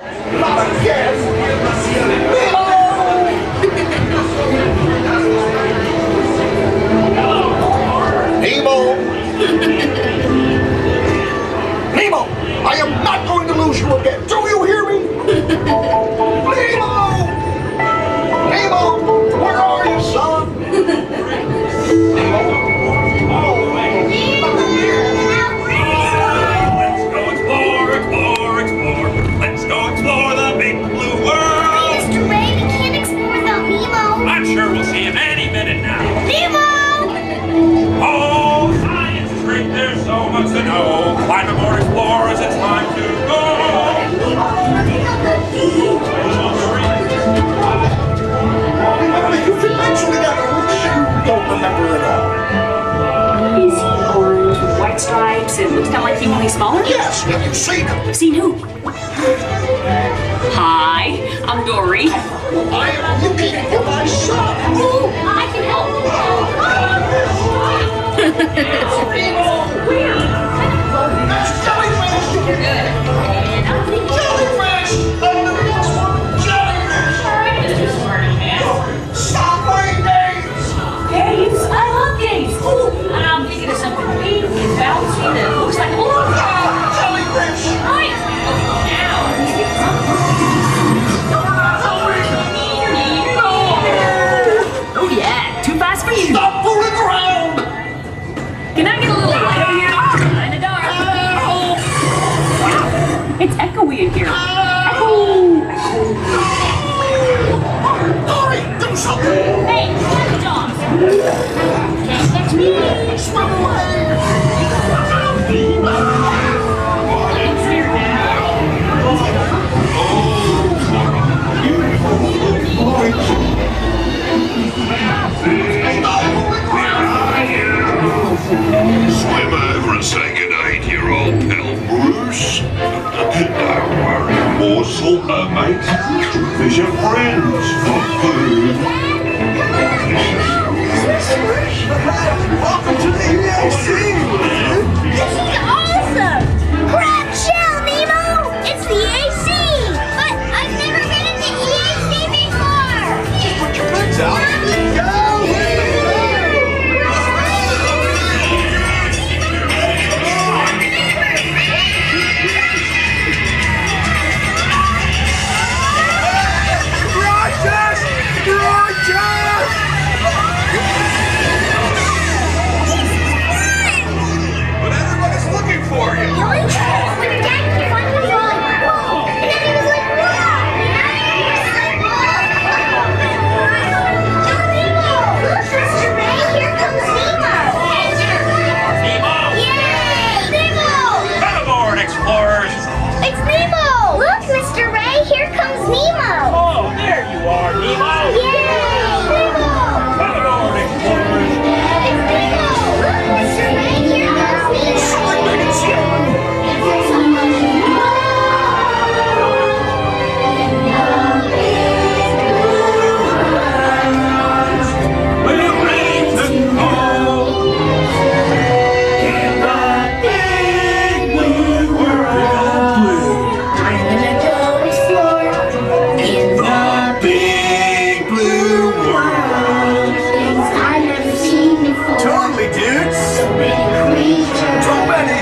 Nemo! Nemo! I am not going to lose you again! Do you hear me? Nemo! Nemo! Where are you, son? Nemo? Let's go explore, explore, explore. Let's go explore the big blue world. Mr. Ray, we can't explore without Nemo. I'm sure we'll see him any minute now. Nemo! Oh, science is great, there's so much to know. Climb aboard, explorers, it's time to go. You've been mentioning that which you don't remember at all. Is he orange with white stripes and looks kind of like you, only smaller? Yes, have you seen him? Seen who? Hi, I'm Dory. I am looking for my son. Oh, I can help. Where? That's jellyfish! You're good. And I'm thinking Jellyfish! Jellyfish! Stop playing games! games. I love games. Ooh, I'm thinking of something pink and bouncy that looks like Jellyfish! right. Now. Oh yeah, too fast for you. Stop fooling around! Can I get a little light over here? In the dark. It's echoey in here. Echo. Dory, do something! Hey, let the dogs. Can't catch me. Swim away! It's here Swim over and say goodnight to your old pal Bruce. Don't worry, morsel, mate. Fish are friends for food. Welcome to the EPCOT! This is awesome! Grab shell, Nemo! It's the AC! But I've never been in the EAC before! Just put your legs out. Go! Rogers! Rogers! But everybody's looking for you. When Dad came on, he was all like, whoa! And then he was like, whoa! Nemo! Look, Mr. Ray, here comes Nemo! Nemo! Yay! Nemo! Come aboard, explorers. It's Nemo! Look, Mr. Ray, here comes Nemo! Oh, there you are, Nemo. Yay! Nemo! Come aboard, explorers. It's Nemo! Look, Mr. Ray, here comes We're ready to go. In the big blue world. I'm gonna go explore in The big blue world. things I've never seen before. Totally, dude. So many creatures. Too many.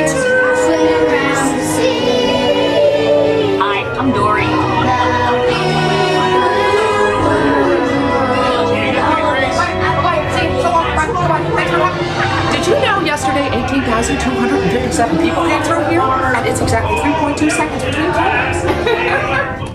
Swimming around the sea. Hi, I'm Dory. Did you know yesterday 18,257 people came through here? And it's exactly 3.2 seconds between times.